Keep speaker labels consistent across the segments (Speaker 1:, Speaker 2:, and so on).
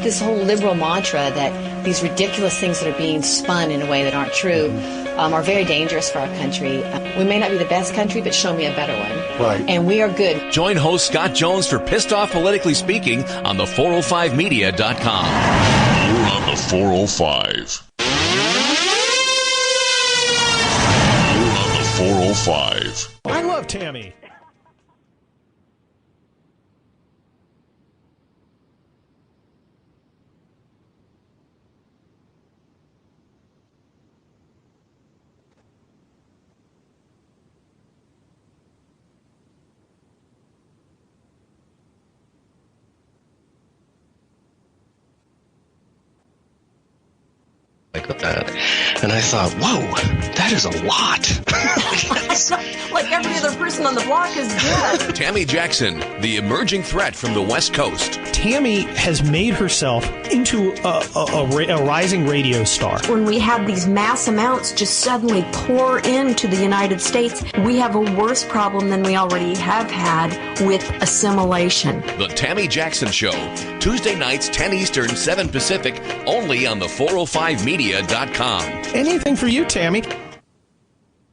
Speaker 1: this whole liberal mantra that these ridiculous things that are being spun in a way that aren't true are very dangerous for our country. We may not be the best country, but show me a better one.
Speaker 2: Right.
Speaker 1: And we are good.
Speaker 3: Join host Scott Jones for Pissed Off Politically Speaking on the 405media.com.
Speaker 4: We're on the 405. We're on the 405.
Speaker 2: I love Tammy.
Speaker 5: Like that, and I thought, whoa, that is a lot.
Speaker 6: Like every other person on the block is dead.
Speaker 3: Tammy Jackson, the emerging threat from the West Coast.
Speaker 2: Tammy has made herself into a rising radio star.
Speaker 6: When we have these mass amounts just suddenly pour into the United States, we have a worse problem than we already have had with assimilation.
Speaker 3: The Tammy Jackson Show, Tuesday nights, 10 Eastern, 7 Pacific, only on the 405media.com.
Speaker 2: Anything for you, Tammy.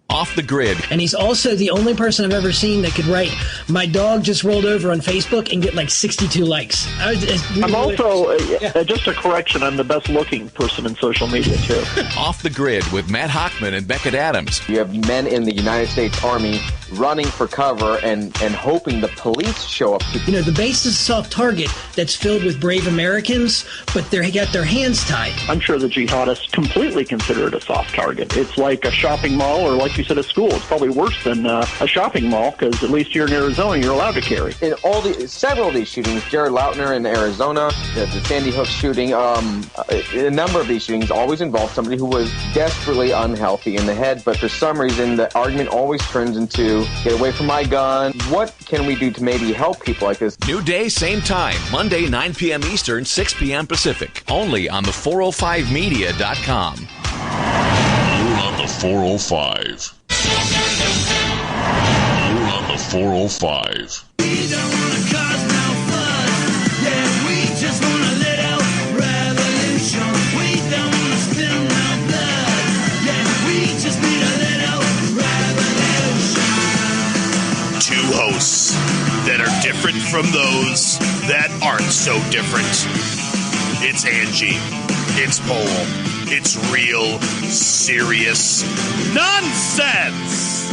Speaker 3: Off the Grid.
Speaker 7: And he's also the only person I've ever seen that could write, "My dog just rolled over" on Facebook and get like 62 likes.
Speaker 8: I'm also, just a correction, I'm the best looking person in social media too.
Speaker 3: Off the Grid with Matt Hochman and Beckett Adams.
Speaker 9: You have men in the United States Army running for cover and hoping the police show up.
Speaker 7: You know, the base is a soft target that's filled with brave Americans, but they got their hands tied.
Speaker 8: I'm sure the jihadists completely consider it a soft target. It's like a shopping mall, or like you said, a school. It's probably worse than a shopping mall, because at least here in Arizona, you're allowed to carry.
Speaker 9: In several of these shootings, Jared Lautner in Arizona, the Sandy Hook shooting, a number of these shootings always involve somebody who was desperately unhealthy in the head, but for some reason, the argument always turns into, get away from my gun. What can we do to maybe help people like this?
Speaker 3: New day, same time. Monday, 9 p.m. Eastern, 6 p.m. Pacific. Only on the 405media.com.
Speaker 4: We're on the 405. We're on the 405.
Speaker 10: We don't want to cause no fuss. Yeah, we just want to let out revolution. We don't want to spill no blood. Yeah, we just need to let out revolution.
Speaker 11: Two hosts that are different from those that aren't so different. It's Angie. It's Paul. It's real, serious nonsense.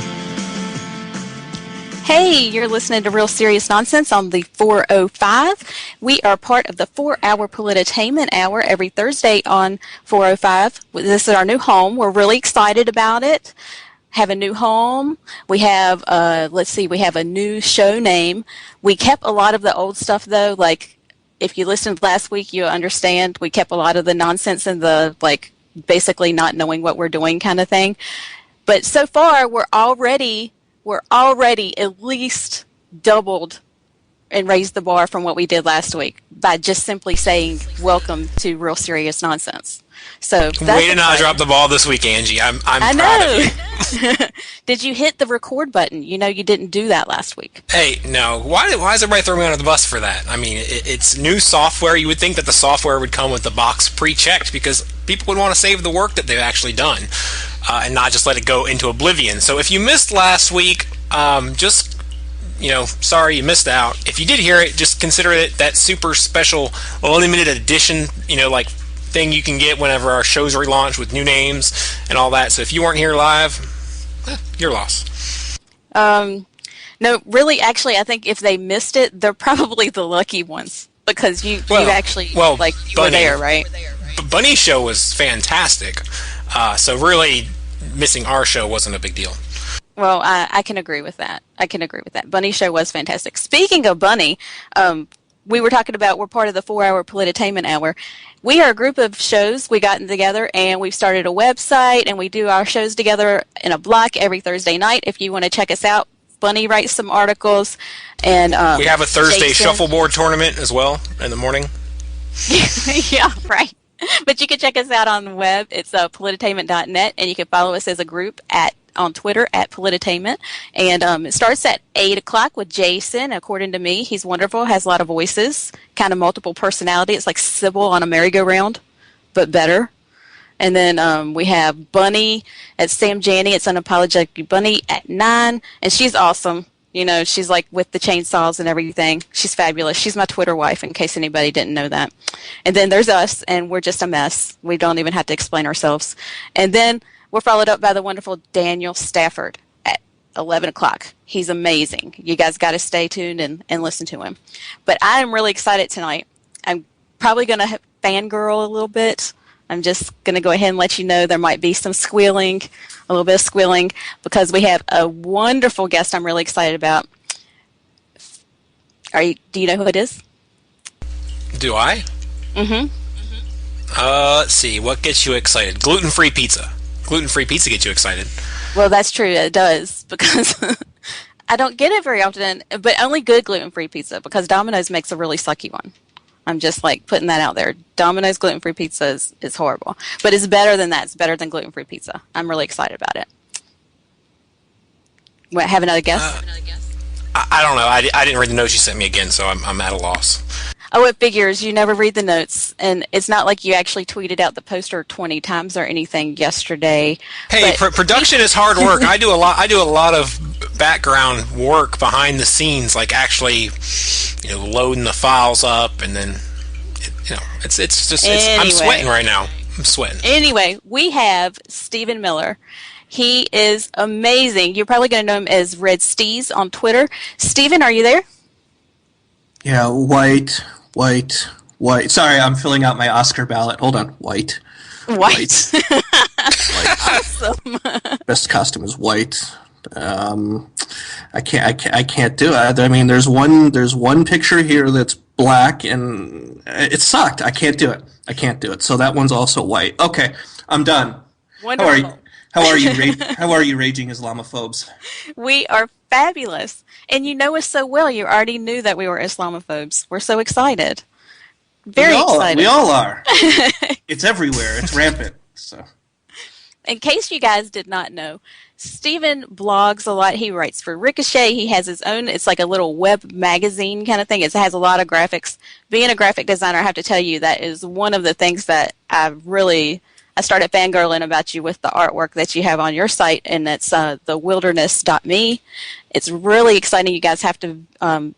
Speaker 12: Hey, you're listening to Real Serious Nonsense on the 405. We are part of the 4-hour Politainment Hour every Thursday on 405. This is our new home. We're really excited about it. Have a new home. We have, we have a new show name. We kept a lot of the old stuff, though. Like, if you listened last week, you understand we kept a lot of the nonsense and the, basically not knowing what we're doing kind of thing. But so far, we're already at least doubled and raised the bar from what we did last week by just simply saying, welcome to Real Serious Nonsense. So
Speaker 13: way to not drop the ball this week, Angie. I'm proud of you.
Speaker 12: Did you hit the record button? You know you didn't do that last week.
Speaker 13: Hey, no. Why is everybody throwing me under the bus for that? I mean, it's new software. You would think that the software would come with the box pre-checked because people would want to save the work that they've actually done and not just let it go into oblivion. So if you missed last week, sorry you missed out. If you did hear it, just consider it that super special limited edition, thing you can get whenever our shows relaunch with new names and all that. So if you weren't here live, your loss.
Speaker 12: No, really, actually, I think if they missed it, they're probably the lucky ones because you actually were there, right?
Speaker 13: Bunny's show was fantastic. So really, missing our show wasn't a big deal.
Speaker 12: Well, I can agree with that. Bunny's show was fantastic. Speaking of Bunny, we were talking about we're part of the 4-hour Politainment Hour. We are a group of shows. We gotten together and we've started a website and we do our shows together in a block every Thursday night. If you want to check us out, Bunny writes some articles. And
Speaker 13: we have a Thursday shuffleboard tournament as well in the morning.
Speaker 12: Yeah, right. But you can check us out on the web. It's politainment.net, and you can follow us as a group at on Twitter at Polititainment. And it starts at 8 o'clock with Jason. According to me, he's wonderful, has a lot of voices, kind of multiple personality. It's like Sybil on a merry-go-round, but better. And then we have Bunny at Sam Janney. It's Unapologetic Bunny at 9. And she's awesome. You know, she's like with the chainsaws and everything. She's fabulous. She's my Twitter wife, in case anybody didn't know that. And then there's us, and we're just a mess. We don't even have to explain ourselves. And then we're followed up by the wonderful Daniel Stafford at 11 o'clock. He's amazing. You guys got to stay tuned and listen to him. But I am really excited tonight. I'm probably going to fangirl a little bit. I'm just going to go ahead and let you know there might be some squealing, a little bit of squealing, because we have a wonderful guest I'm really excited about. Do you know who it is?
Speaker 13: Do I?
Speaker 12: Mm-hmm.
Speaker 13: Let's see. What gets you excited? Gluten-free pizza. Gluten-free pizza gets you excited.
Speaker 12: Well, that's true. It does, because I don't get it very often, but only good gluten-free pizza, because Domino's makes a really sucky one. I'm just like putting that out there. Domino's gluten-free pizza is horrible. But it's better than that. It's better than gluten-free pizza. I'm really excited about it. What, have another guess?
Speaker 13: I don't know. I didn't read the notes you sent me again, so I'm at a loss.
Speaker 12: Oh, it figures. You never read the notes. And it's not like you actually tweeted out the poster 20 times or anything yesterday.
Speaker 13: Hey, production is hard work. I do a lot of background work behind the scenes, like actually, loading the files up, and then, I'm sweating right now. I'm sweating.
Speaker 12: Anyway, we have Stephen Miller. He is amazing. You're probably going to know him as Red Steez on Twitter. Stephen, are you there?
Speaker 14: Yeah, white. Sorry, I'm filling out my Oscar ballot. Hold on, white.
Speaker 12: Awesome.
Speaker 14: Best costume is white. I can't do it. I mean, there's one picture here that's black, and it sucked. I can't do it. So that one's also white. Okay, I'm done.
Speaker 12: Wonderful.
Speaker 14: How are you? How are you, raging Islamophobes?
Speaker 12: We are fabulous, and you know us so well. You already knew that we were Islamophobes. We're so excited. Very excited.
Speaker 14: We all are. It's everywhere. It's rampant. So,
Speaker 12: in case you guys did not know, Stephen blogs a lot. He writes for Ricochet. He has his own, it's like a little web magazine kind of thing. It has a lot of graphics. Being a graphic designer, I have to tell you, that is one of the things that I started fangirling about you with the artwork that you have on your site, and that's thewilderness.me. It's really exciting. You guys have to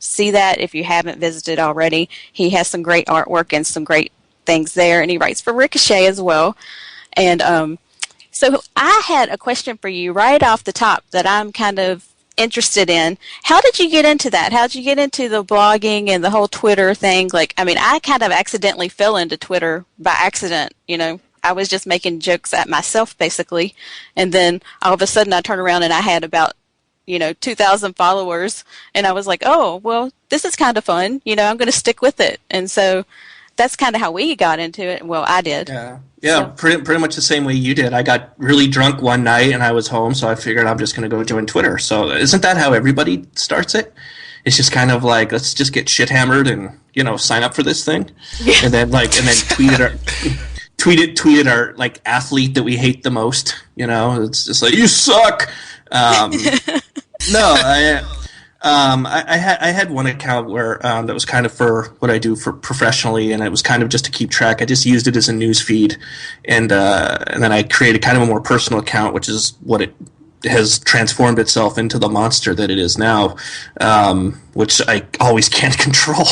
Speaker 12: see that if you haven't visited already. He has some great artwork and some great things there, and he writes for Ricochet as well. And so I had a question for you right off the top that I'm kind of interested in. How did you get into that? How did you get into the blogging and the whole Twitter thing? I kind of accidentally fell into Twitter by accident, I was just making jokes at myself, basically. And then all of a sudden I turned around and I had about, 2,000 followers. And I was like, oh, well, this is kind of fun. I'm going to stick with it. And so that's kind of how we got into it. Well, I did.
Speaker 14: Yeah, so. Pretty much the same way you did. I got really drunk one night and I was home, so I figured I'm just going to go join Twitter. So isn't that how everybody starts it? It's just kind of like, let's just get shit hammered and, sign up for this thing. Yeah. And then tweeted our like athlete that we hate the most. It's just like, you suck. No, I had one account where that was kind of for what I do for professionally, and it was kind of just to keep track. I just used it as a news feed, and then I created kind of a more personal account, which is what it has transformed itself into the monster that it is now, which I always can't control.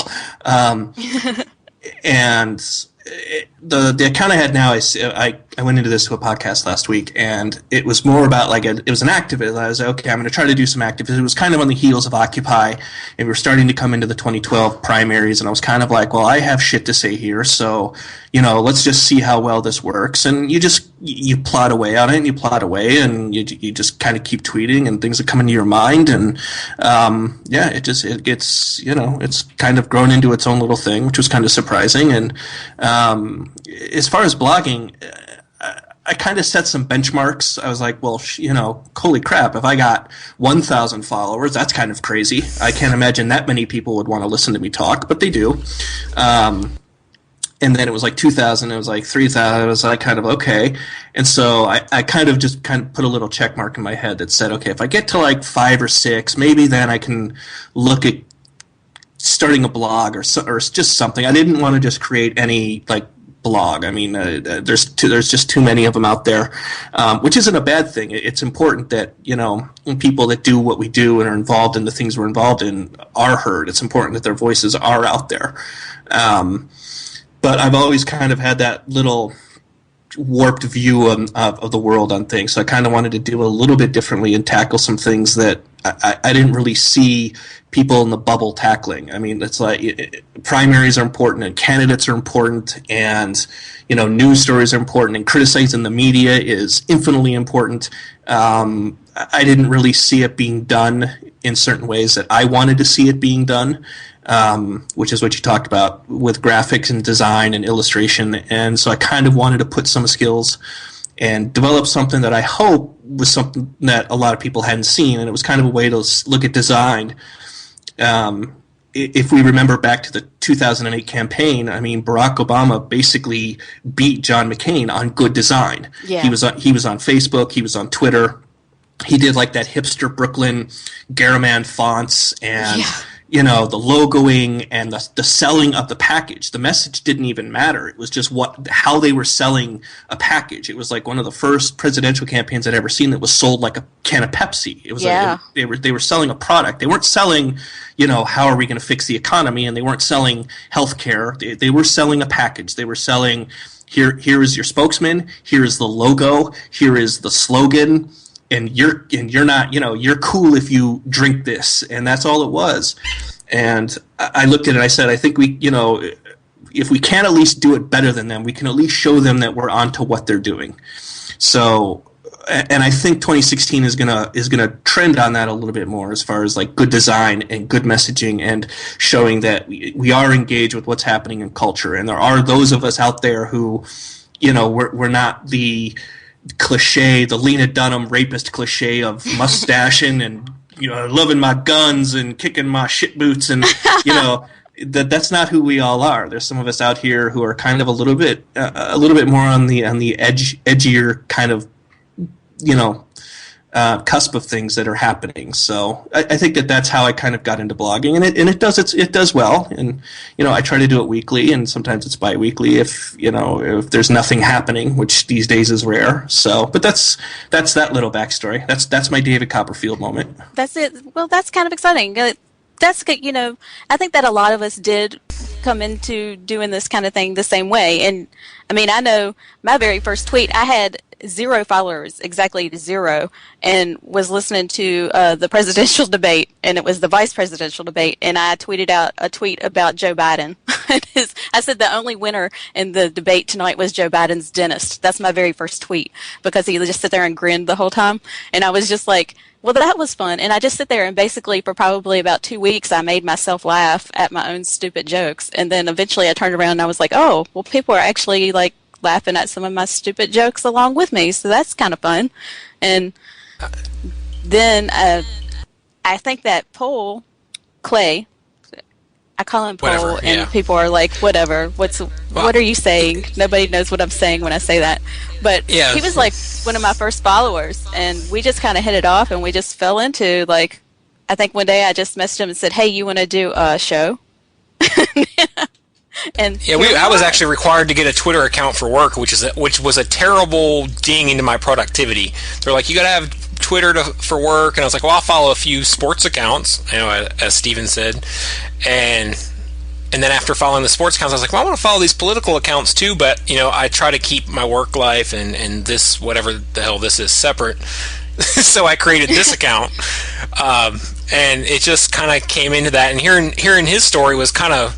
Speaker 14: And the account I had now, I went into this to a podcast last week, and it was more about it was an activist. I was like, okay, I'm going to try to do some activism. It was kind of on the heels of Occupy, and we were starting to come into the 2012 primaries, and I was kind of like, well, I have shit to say here, so let's just see how well this works. And you plot away on it, and you plot away, and you just kind of keep tweeting, and things that come into your mind, and it gets it's kind of grown into its own little thing, which was kind of surprising. And as far as blogging, I kind of set some benchmarks. I was like, well, holy crap, if I got 1,000 followers, that's kind of crazy. I can't imagine that many people would want to listen to me talk, but they do. And then it was like 2,000, it was like 3,000, it was like kind of okay. And so I kind of put a little check mark in my head that said, okay, if I get to like 5 or 6, maybe then I can look at starting a blog or just something. I didn't want to just create any like blog. I mean, there's just too many of them out there, which isn't a bad thing. It's important that, you know, people that do what we do and are involved in the things we're involved in are heard. It's important that their voices are out there. But I've always kind of had that little warped view of the world on things. So I kind of wanted to do a little bit differently and tackle some things that I didn't really see people in the bubble tackling. I mean, it's like primaries are important and candidates are important, and, you know, news stories are important, and criticizing the media is infinitely important. I didn't really see it being done in certain ways that I wanted to see it being done. Which is what you talked about with graphics and design and illustration. And so I kind of wanted to put some skills and develop something that I hope was something that a lot of people hadn't seen. And it was kind of a way to look at design. If we remember back to the 2008 campaign, I mean, Barack Obama basically beat John McCain on good design.
Speaker 12: Yeah.
Speaker 14: He was on Facebook, he was on Twitter. He did like that hipster Brooklyn Garamond fonts and... Yeah. You know, the logoing and the selling of the package. The message didn't even matter. It was just how they were selling a package. It was like one of the first presidential campaigns I'd ever seen that was sold like a can of Pepsi. It was they were selling a product. They weren't selling, you know, how are we going to fix the economy, and they weren't selling healthcare. They were selling a package. They were selling here is your spokesman, here is the logo, here is the slogan. And you're not, you know, you're cool if you drink this, and that's all it was. And I looked at it and I said, I think we, you know, if we can't at least do it better than them, we can at least show them that we're onto what they're doing. So, and I think 2016 is gonna trend on that a little bit more as far as like good design and good messaging and showing that we are engaged with what's happening in culture. And there are those of us out there who, you know, we're not the cliche, the Lena Dunham rapist cliche of mustaching and, you know, loving my guns and kicking my shit boots, and, you know, that's not who we all are. There's some of us out here who are kind of a little bit more on the edgier kind of, you know, cusp of things that are happening. So I think that's how I kind of got into blogging, and it does well. And, you know, I try to do it weekly, and sometimes it's bi-weekly if there's nothing happening, which these days is rare. So, but that's that little backstory. That's my David Copperfield moment.
Speaker 12: That's it. Well, that's kind of exciting. That's good. You know, I think that a lot of us did come into doing this kind of thing the same way. And I mean, I know my very first tweet, I had 0 followers, exactly 0, and was listening to the presidential debate, and it was the vice presidential debate, and I tweeted out a tweet about Joe Biden. I said the only winner in the debate tonight was Joe Biden's dentist. That's my very first tweet, because he just sit there and grinned the whole time, and I was just like, well, that was fun. And I just sit there, and basically for probably about 2 weeks, I made myself laugh at my own stupid jokes, and then eventually I turned around and I was like, oh, well, people are actually like laughing at some of my stupid jokes along with me, so that's kind of fun. And then I think that Paul Clay, I call him Paul, and people are like, whatever, what are you saying? Nobody knows what I'm saying when I say that. But he was like one of my first followers, and we just kind of hit it off, and we just fell into, like, I think one day I just messaged him and said, hey, you want to do a show? And
Speaker 13: I was actually required to get a Twitter account for work, which was a terrible ding into my productivity. They're like, you got to have Twitter for work, and I was like, well, I'll follow a few sports accounts, you know, as Steven said, and then after following the sports accounts, I was like, well, I want to follow these political accounts too, but, you know, I try to keep my work life and this, whatever the hell this is, separate. So I created this account, and it just kind of came into that. And hearing his story was kind of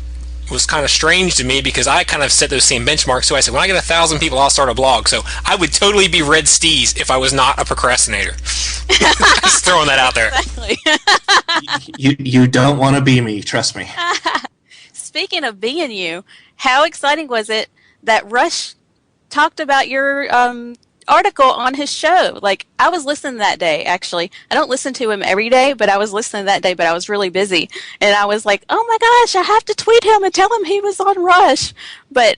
Speaker 13: strange to me, because I kind of set those same benchmarks. So I said, when I get 1,000 people, I'll start a blog. So I would totally be Red Steez if I was not a procrastinator. Just throwing that out there.
Speaker 12: Exactly.
Speaker 14: You don't want to be me, trust me.
Speaker 12: Speaking of being you, how exciting was it that Rush talked about your article on his show. Like, I was listening that day, actually. I don't listen to him every day, but I was listening that day, but I was really busy. And I was like, oh my gosh, I have to tweet him and tell him he was on Rush. But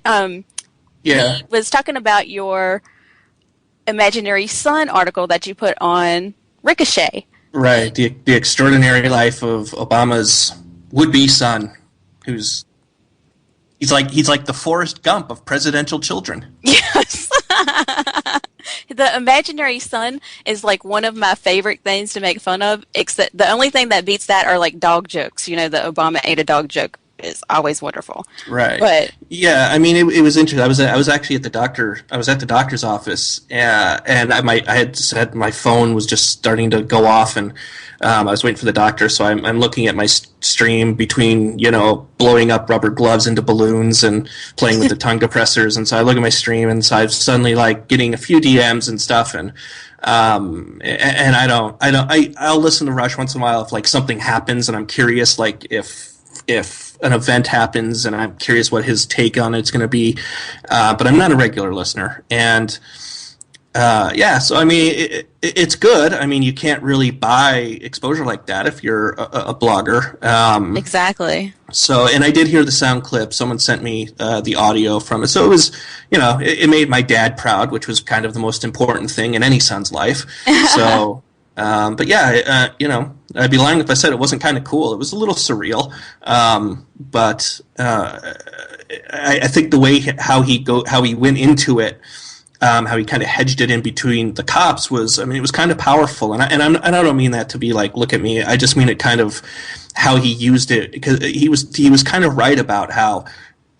Speaker 12: he was talking about your Imaginary Son article that you put on Ricochet.
Speaker 14: Right, the extraordinary life of Obama's would-be son, he's like the Forrest Gump of presidential children.
Speaker 12: Yes. The Imaginary Son is like one of my favorite things to make fun of, except the only thing that beats that are like dog jokes. You know, the Obama ate a dog joke is always wonderful.
Speaker 14: Right.
Speaker 12: But
Speaker 14: yeah, I mean, it was interesting. I was actually at the doctor. I was at the doctor's office, and I had said my phone was just starting to go off, and I was waiting for the doctor. So I'm looking at my stream between, you know, blowing up rubber gloves into balloons and playing with the tongue depressors. And so I look at my stream, and so I'm suddenly like getting a few DMs and stuff, and I'll listen to Rush once in a while if like something happens and I'm curious, like if an event happens and I'm curious what his take on it's going to be, but I'm not a regular listener. And so I mean, it's good. I mean, you can't really buy exposure like that if you're a blogger.
Speaker 12: Exactly.
Speaker 14: So, and I did hear the sound clip. Someone sent me the audio from it. So it was, you know, it made my dad proud, which was kind of the most important thing in any son's life. So, but yeah, you know, I'd be lying if I said it wasn't kind of cool. It was a little surreal. But I think the way how he went into it, how he kind of hedged it in between the cops was, I mean, it was kind of powerful. And I don't mean that to be like, look at me. I just mean it kind of how he used it, because he was kind of right about how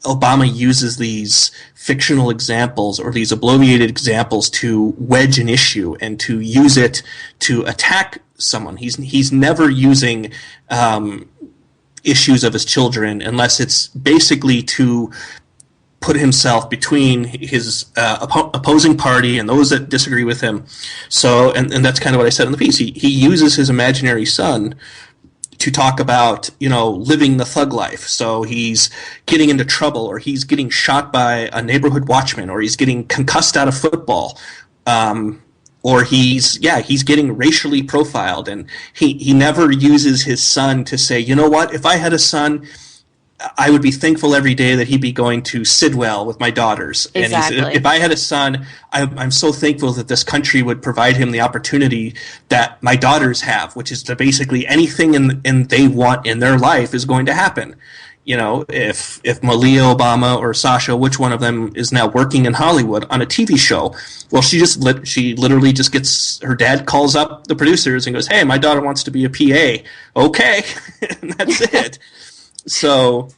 Speaker 14: Obama uses these fictional examples or these bloviated examples to wedge an issue and to use it to attack someone. He's never using issues of his children unless it's basically to put himself between his opposing party and those that disagree with him. So, and that's kind of what I said in the piece. He uses his imaginary son to talk about, you know, living the thug life. So he's getting into trouble, or he's getting shot by a neighborhood watchman, or he's getting concussed out of football, or he's getting racially profiled. And he never uses his son to say, you know what, if I had a son, I would be thankful every day that he'd be going to Sidwell with my daughters.
Speaker 12: Exactly.
Speaker 14: And if I had a son, I'm so thankful that this country would provide him the opportunity that my daughters have, which is to basically anything they want in their life is going to happen. You know, if Malia Obama or Sasha, which one of them is now working in Hollywood on a TV show, well, she literally just gets, her dad calls up the producers and goes, hey, my daughter wants to be a PA. Okay. And that's it. So,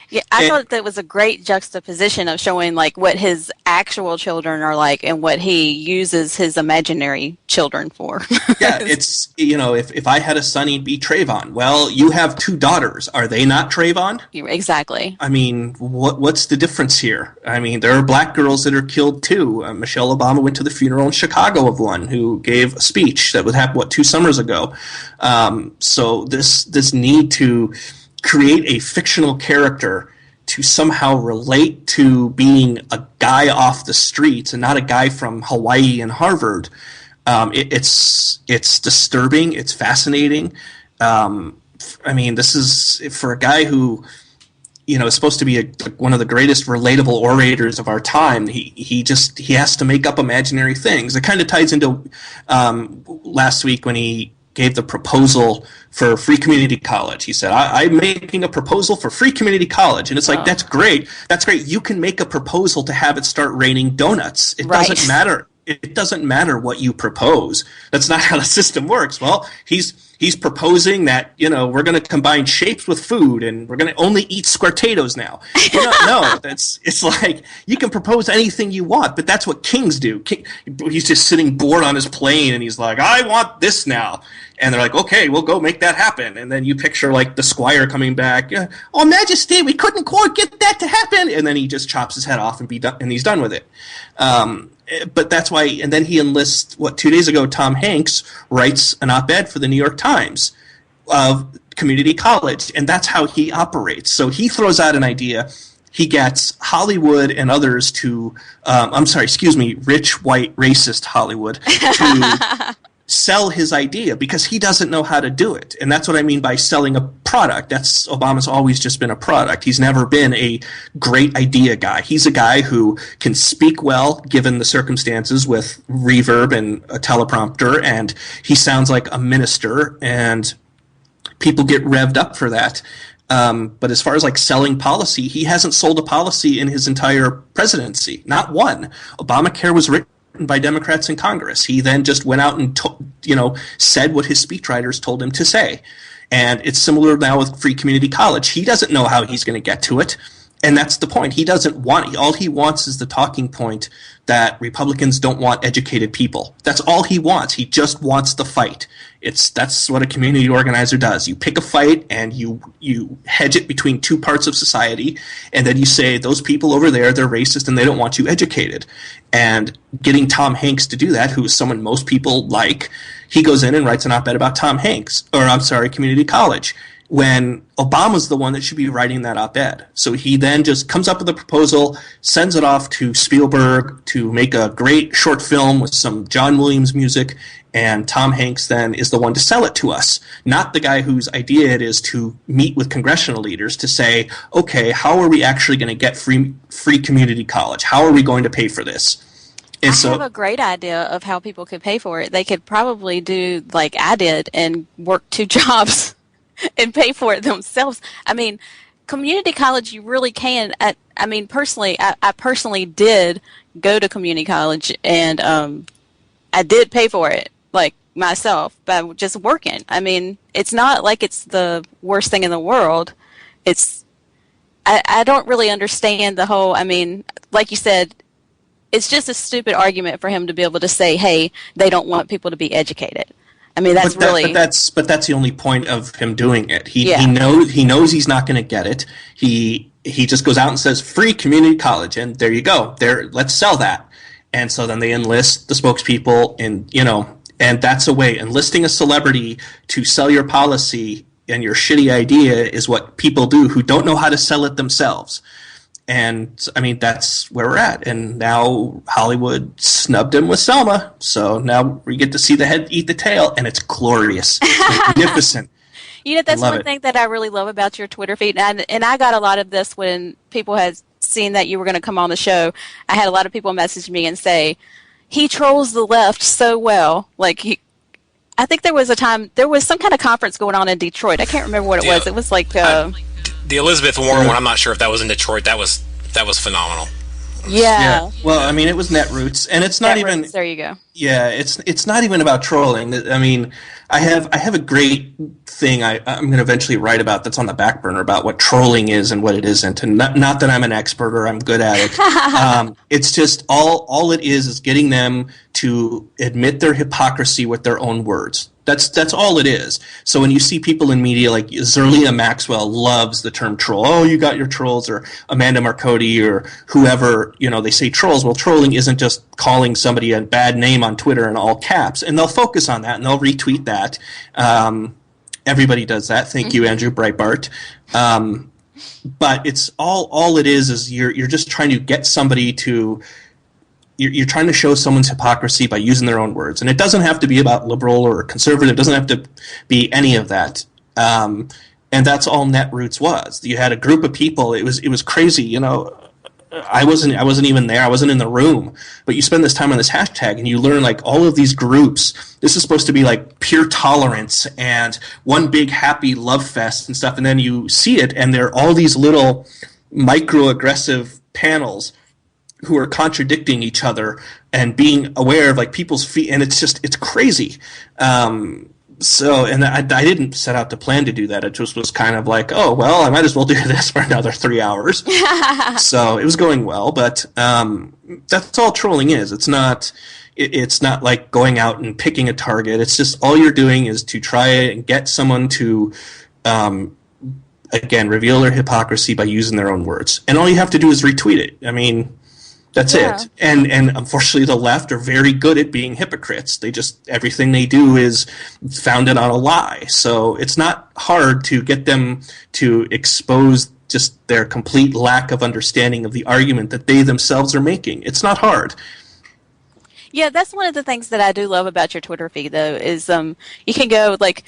Speaker 12: yeah, I thought that was a great juxtaposition of showing like what his actual children are like and what he uses his imaginary children for.
Speaker 14: Yeah, it's, you know, if I had a son, he'd be Trayvon. Well, you have two daughters. Are they not Trayvon?
Speaker 12: Exactly.
Speaker 14: I mean, what's the difference here? I mean, there are black girls that are killed too. Michelle Obama went to the funeral in Chicago of one who gave a speech that would happen, 2 summers ago. So this need to create a fictional character to somehow relate to being a guy off the streets and not a guy from Hawaii and Harvard. It's disturbing. It's fascinating. I mean, this is for a guy who, you know, is supposed to be one of the greatest relatable orators of our time. He has to make up imaginary things. It kind of ties into last week when he gave the proposal for free community college. He said, I'm making a proposal for free community college. And it's like, that's great. That's great. You can make a proposal to have it start raining donuts. It doesn't matter. It doesn't matter what you propose. That's not how the system works. Well, he's proposing that, you know, we're going to combine shapes with food and we're going to only eat Squirtados now. You know, no, it's like you can propose anything you want, but that's what kings do. He's just sitting bored on his plane and he's like, I want this now. And they're like, okay, we'll go make that happen. And then you picture like the squire coming back. Oh, Majesty, we couldn't quite get that to happen. And then he just chops his head off and he's done with it. But that's why, and then he enlists, 2 days ago, Tom Hanks writes an op-ed for the New York Times of community college, and that's how he operates. So he throws out an idea, he gets Hollywood and others to, rich, white, racist Hollywood to sell his idea because he doesn't know how to do it. And that's what I mean by selling a product. Obama's always just been a product. He's never been a great idea guy. He's a guy who can speak well given the circumstances with reverb and a teleprompter, and he sounds like a minister, and people get revved up for that. But as far as like selling policy, he hasn't sold a policy in his entire presidency. Not one. Obamacare was written by Democrats in Congress. He then just went out and said what his speechwriters told him to say. And it's similar now with free community college. He doesn't know how he's going to get to it. And that's the point. He doesn't want, all he wants is the talking point that Republicans don't want educated people. That's all he wants. He just wants the fight. That's what a community organizer does. You pick a fight and you hedge it between two parts of society, and then you say, those people over there, they're racist and they don't want you educated. And getting Tom Hanks to do that, who is someone most people like, he goes in and writes an op-ed about community college, when Obama's the one that should be writing that op-ed. So he then just comes up with a proposal, sends it off to Spielberg to make a great short film with some John Williams music, and Tom Hanks then is the one to sell it to us, not the guy whose idea it is to meet with congressional leaders to say, okay, how are we actually going to get free community college? How are we going to pay for this? And
Speaker 12: I have a great idea of how people could pay for it. They could probably do like I did and work 2 jobs and pay for it themselves. I mean, community college, you really can. Personally, I personally did go to community college, and I did pay for it, like myself, by just working. I mean, it's not like it's the worst thing in the world. I don't really understand the whole, like you said, it's just a stupid argument for him to be able to say, hey, they don't want people to be educated. I mean, that's
Speaker 14: but that's the only point of him doing it. He knows he's not going to get it. He just goes out and says free community college, and there you go. Let's sell that. And so then they enlist the spokespeople, and that's a way. Enlisting a celebrity to sell your policy and your shitty idea is what people do who don't know how to sell it themselves. And, that's where we're at. And now Hollywood snubbed him with Selma. So now we get to see the head eat the tail, and it's glorious. Magnificent.
Speaker 12: That's one thing that I really love about your Twitter feed. And I got a lot of this when people had seen that you were going to come on the show. I had a lot of people message me and say, he trolls the left so well. I think there was some kind of conference going on in Detroit. I can't remember what it was. It was like...
Speaker 13: the Elizabeth Warren one, I'm not sure if that was in Detroit. That was phenomenal.
Speaker 12: Yeah.
Speaker 14: Well, it was Netroots, and it's not even.
Speaker 12: There you go.
Speaker 14: Yeah, it's not even about trolling. I have a great thing I'm going to eventually write about that's on the back burner about what trolling is and what it isn't, and not that I'm an expert or I'm good at it. It's just all it is getting them to admit their hypocrisy with their own words. That's all it is. So when you see people in media like Zerlina Maxwell loves the term troll. Oh, you got your trolls, or Amanda Marcotti or whoever, they say trolls. Well, trolling isn't just calling somebody a bad name on Twitter in all caps, and they'll focus on that and they'll retweet that. Everybody does that. Thank you, Andrew Breitbart. But it's all it is you're just trying to get somebody to. You're trying to show someone's hypocrisy by using their own words. And it doesn't have to be about liberal or conservative. It doesn't have to be any of that. And that's all Netroots was. You had a group of people. It was crazy. I wasn't even there. I wasn't in the room. But you spend this time on this hashtag and you learn all of these groups. This is supposed to be pure tolerance and one big happy love fest and stuff. And then you see it and there are all these little microaggressive panels who are contradicting each other and being aware of people's feet, and it's crazy. And I didn't set out to plan to do that. It just was kind of oh well, I might as well do this for another 3 hours. So it was going well, but that's all trolling is. It's not like going out and picking a target. It's just all you're doing is to try and get someone to again reveal their hypocrisy by using their own words, and all you have to do is retweet it. That's it. And unfortunately the left are very good at being hypocrites. Everything they do is founded on a lie. So it's not hard to get them to expose just their complete lack of understanding of the argument that they themselves are making. It's not hard.
Speaker 12: Yeah, that's one of the things that I do love about your Twitter feed, though, is you can go, like,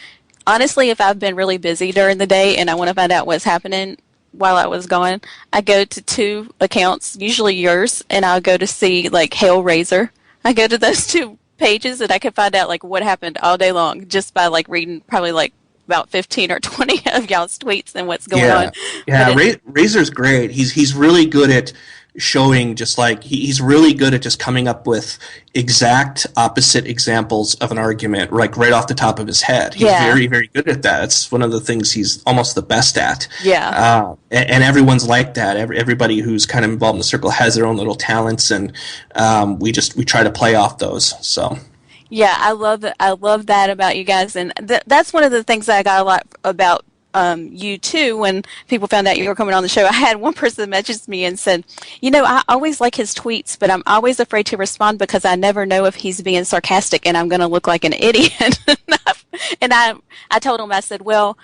Speaker 12: honestly, if I've been really busy during the day and I want to find out what's happening while I was gone, I go to 2 accounts, usually yours, and I'll go to see, like, Hellraiser. I go to those 2 pages and I can find out, like, what happened all day long just by, like, reading probably, like, about 15 or 20 of y'all's tweets and what's going on.
Speaker 14: Yeah, Razor's great. He's really good at showing, just like he's really good at just coming up with exact opposite examples of an argument, like right off the top of his head. He's very, very good at that. It's one of the things he's almost the best at.
Speaker 12: Yeah.
Speaker 14: And everyone's like that. Everybody who's kind of involved in the circle has their own little talents, and we try to play off those. So.
Speaker 12: Yeah, I love it. I love that about you guys, and that's one of the things that I got a lot about you too. When people found out you were coming on the show, I had one person that messaged me and said, I always like his tweets, but I'm always afraid to respond because I never know if he's being sarcastic and I'm going to look like an idiot. And I told him, I said, well,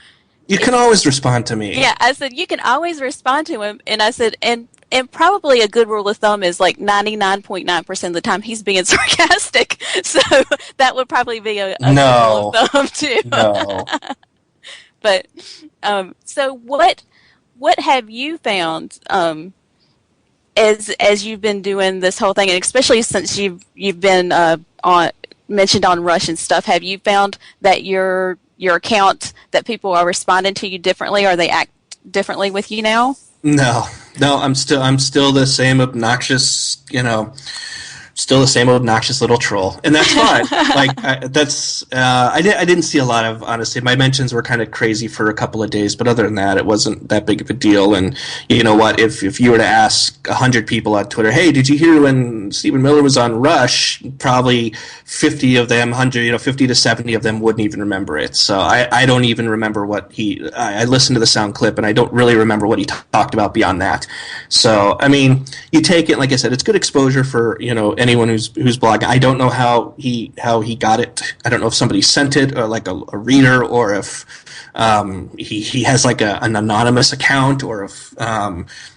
Speaker 14: you can always respond to me.
Speaker 12: Yeah, I said you can always respond to him, and I said, and probably a good rule of thumb is like 99.9% of the time he's being sarcastic. So that would probably be a good rule of thumb too.
Speaker 14: No.
Speaker 12: But so what have you found as you've been doing this whole thing, and especially since you've been mentioned on Rush and stuff? Have you found that your account, that people are responding to you differently, or they act differently with you now?
Speaker 14: No, I'm still the same obnoxious, still the same obnoxious little troll, and that's fine. I didn't see a lot of, honestly. My mentions were kind of crazy for a couple of days, but other than that, it wasn't that big of a deal. And you know what? If you were to ask 100 people on Twitter, hey, did you hear when Stephen Miller was on Rush? Probably 50 of them, 50 to 70 of them wouldn't even remember it. So I don't even remember what I listened to the sound clip, and I don't really remember what he talked about beyond that. So I mean, you take it, like I said, it's good exposure for anyone who's blogging. I don't know how he got it. I don't know if somebody sent it, or like a reader, or if he has like an anonymous account, or if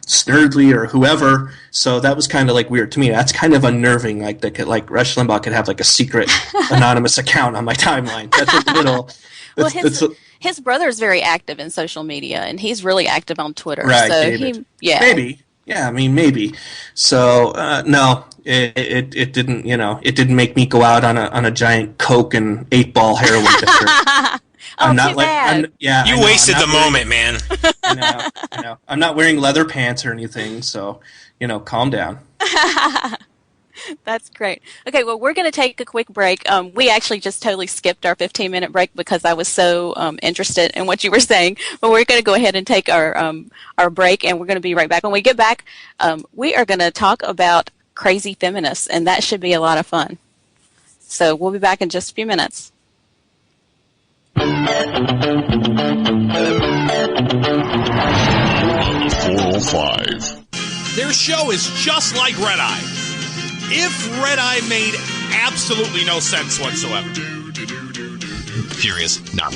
Speaker 14: Snerdly or whoever. So that was kind of like weird to me. That's kind of unnerving. Like Rush Limbaugh could have like a secret anonymous account on my timeline. That's a little.
Speaker 12: Well, his brother is very active in social media, and he's really active on Twitter.
Speaker 14: Right,
Speaker 12: so
Speaker 14: David. Maybe. Yeah, I mean, maybe. So no, it didn't. It didn't make me go out on a giant Coke and 8-ball heroin bender. I'm not like.
Speaker 13: You wasted the moment, man.
Speaker 14: I know. I'm not wearing leather pants or anything, so calm down.
Speaker 12: That's great. Okay, well, we're going to take a quick break. We actually just totally skipped our 15-minute break because I was so interested in what you were saying. But we're going to go ahead and take our break, and we're going to be right back. When we get back, we are going to talk about crazy feminists, and that should be a lot of fun. So we'll be back in just a few minutes.
Speaker 4: 405.
Speaker 11: Their show is just like Red Eye. If Red Eye made absolutely no sense whatsoever.
Speaker 5: Furious, no.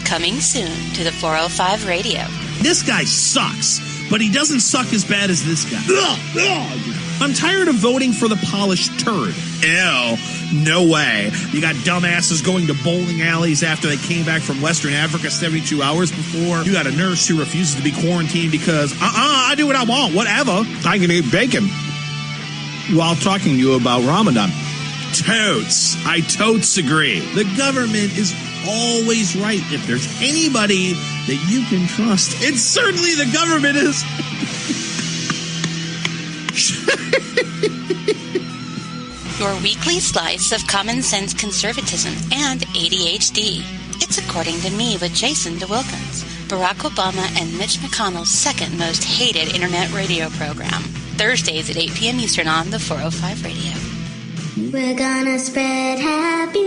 Speaker 15: Coming soon to the 405 Radio.
Speaker 16: This guy sucks, but he doesn't suck as bad as this guy. I'm tired of voting for the polished turd. Ew, no way. You got dumbasses going to bowling alleys after they came back from Western Africa 72 hours before. You got a nurse who refuses to be quarantined because, I do what I want, whatever. I can eat bacon while talking to you about Ramadan. Totes. I totes agree. The government is always right. If there's anybody that you can trust, it's certainly the government is.
Speaker 15: Your weekly slice of common sense conservatism and ADHD. It's According to Me with Jason DeWilkins, Barack Obama and Mitch McConnell's second most hated internet radio program. Thursdays at 8 p.m. Eastern on the 405 Radio.
Speaker 10: We're gonna spread happiness.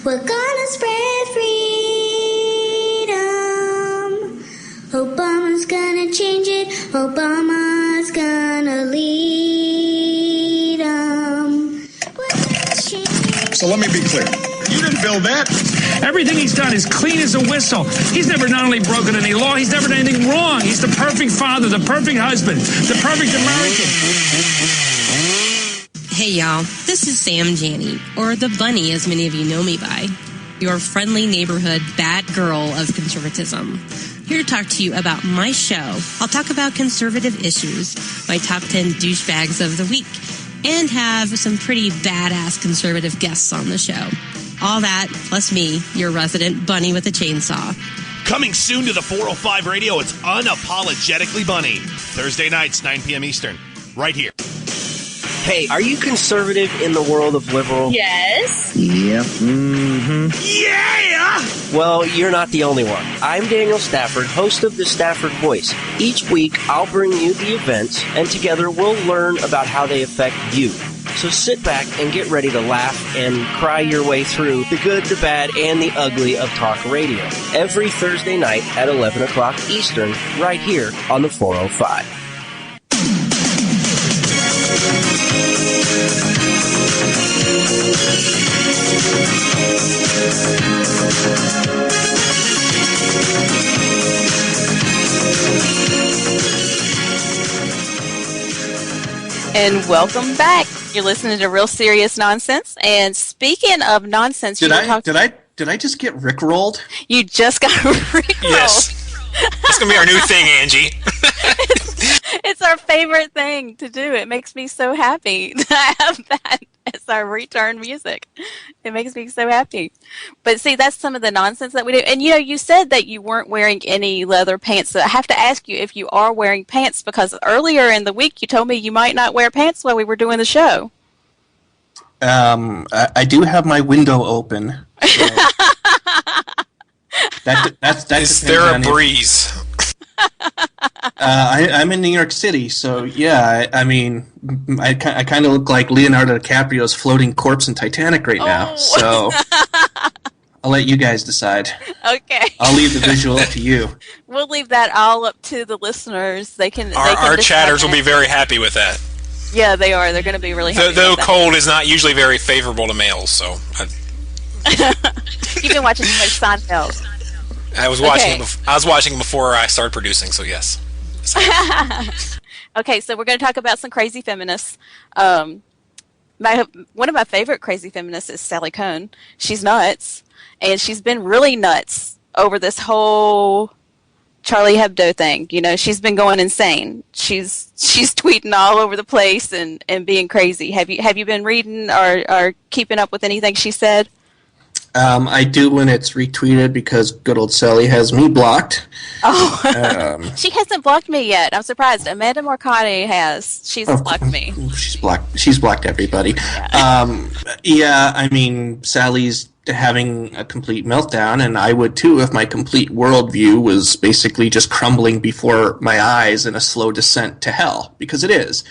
Speaker 10: We're gonna spread freedom. Obama's gonna change it. Obama's gonna lead 'em.
Speaker 17: So let me be clear. You didn't build that.
Speaker 16: Everything he's done is clean as a whistle. He's never not only broken any law, he's never done anything wrong. He's the perfect father, the perfect husband, the perfect American.
Speaker 18: Hey y'all, this is Sam Janney, or the Bunny as many of you know me by. Your friendly neighborhood bad girl of conservatism. Here to talk to you about my show. I'll talk about conservative issues, my top 10 douchebags of the week, and have some pretty badass conservative guests on the show. All that, plus me, your resident bunny with a chainsaw.
Speaker 11: Coming soon to the 405 Radio, it's Unapologetically Bunny. Thursday nights, 9 p.m. Eastern, right here.
Speaker 19: Hey, are you conservative in the world of liberal?
Speaker 20: Yes.
Speaker 19: Yep. Mm-hmm.
Speaker 11: Yeah!
Speaker 19: Well, you're not the only one. I'm Daniel Stafford, host of the Stafford Voice. Each week, I'll bring you the events, and together we'll learn about how they affect you. So sit back and get ready to laugh and cry your way through the good, the bad, and the ugly of talk radio. Every Thursday night at 11 o'clock Eastern, right here on the 405.
Speaker 12: And welcome back. You're listening to Real Serious Nonsense. And speaking of nonsense,
Speaker 14: did I just get rickrolled?
Speaker 12: You just got rickrolled.
Speaker 13: Yes. That's gonna be our new thing, Angie.
Speaker 12: It's our favorite thing to do. It makes me so happy to have that as our return music. It makes me so happy. But see, that's some of the nonsense that we do. And you said that you weren't wearing any leather pants. So I have to ask you if you are wearing pants, because earlier in the week you told me you might not wear pants while we were doing the show.
Speaker 14: I do have my window open. So that's
Speaker 13: Is there a breeze?
Speaker 14: I'm in New York City, so yeah. I mean, I kind of look like Leonardo DiCaprio's floating corpse in Titanic right now. So I'll let you guys decide.
Speaker 12: Okay.
Speaker 14: I'll leave the visual up to you.
Speaker 12: We'll leave that all up to the listeners.
Speaker 13: Our chatters will be very happy with that.
Speaker 12: Yeah, they are. They're going to be really happy.
Speaker 13: Though
Speaker 12: with that.
Speaker 13: cold is not usually very favorable to males, so.
Speaker 12: You've been watching too much Seinfeld.
Speaker 13: I was watching. Okay. I was watching before I started producing, so yes.
Speaker 12: Okay, so we're going to talk about some crazy feminists. One of my favorite crazy feminists is Sally Kohn. She's nuts, and she's been really nuts over this whole Charlie Hebdo thing. She's been going insane. She's tweeting all over the place and being crazy. Have you been reading or keeping up with anything she said?
Speaker 14: I do when it's retweeted, because good old Sally has me blocked.
Speaker 12: Oh, she hasn't blocked me yet. I'm surprised. Amanda Marcotti has. She's blocked me.
Speaker 14: She's blocked everybody. Yeah. I mean, Sally's having a complete meltdown, and I would too if my complete worldview was basically just crumbling before my eyes in a slow descent to hell, because it is.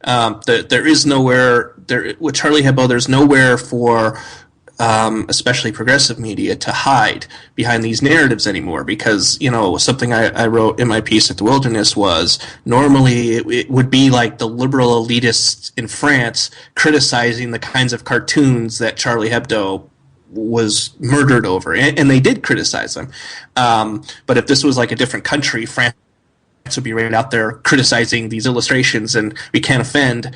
Speaker 14: There is nowhere there with Charlie Hebdo. There's nowhere for especially progressive media to hide behind these narratives anymore, because something I wrote in my piece at The Wilderness was normally it would be like the liberal elitists in France criticizing the kinds of cartoons that Charlie Hebdo was murdered over, and they did criticize them. But if this was like a different country, France would be right out there criticizing these illustrations, and we can't offend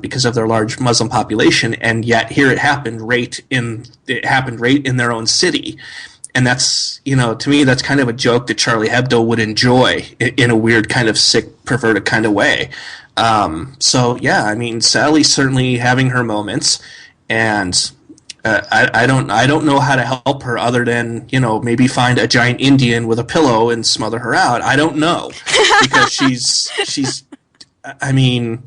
Speaker 14: because of their large Muslim population. And yet here it happened right in their own city. And that's, to me, that's kind of a joke that Charlie Hebdo would enjoy in a weird kind of sick, perverted kind of way. So yeah, I mean, Sally's certainly having her moments, and I don't know how to help her other than, maybe find a giant Indian with a pillow and smother her out. I don't know, because she's I mean,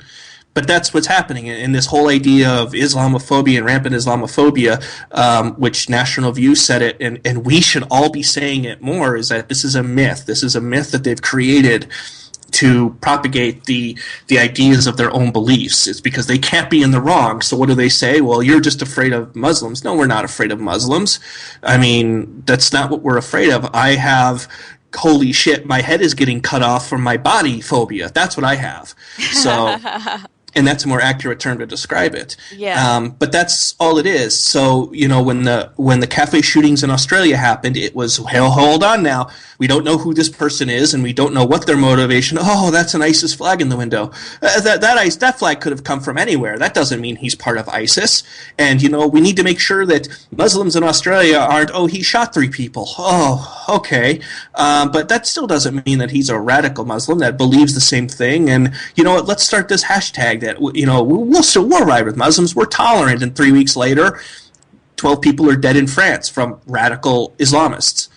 Speaker 14: but that's what's happening. And this whole idea of Islamophobia and rampant Islamophobia, which National View said it, and we should all be saying it more, is that this is a myth. This is a myth that they've created to propagate the ideas of their own beliefs. It's because they can't be in the wrong. So what do they say? Well, you're just afraid of Muslims. No, we're not afraid of Muslims. I mean, that's not what we're afraid of. I have, holy shit, my head is getting cut off from my body phobia. That's what I have. So And that's a more accurate term to describe it.
Speaker 12: Yeah.
Speaker 14: But that's all it is. So, you know, when the cafe shootings in Australia happened, it was, hell, hold on now. We don't know who this person is, and we don't know what their motivation. Oh, that's an ISIS flag in the window. That flag could have come from anywhere. That doesn't mean he's part of ISIS. And, you know, we need to make sure that Muslims in Australia aren't, oh, he shot 3 people. Oh, okay. But that still doesn't mean that he's a radical Muslim that believes the same thing. And, you know what, let's start this hashtag that, you know, we'll ride with Muslims. We're tolerant. And 3 weeks later, 12 people are dead in France from radical Islamists.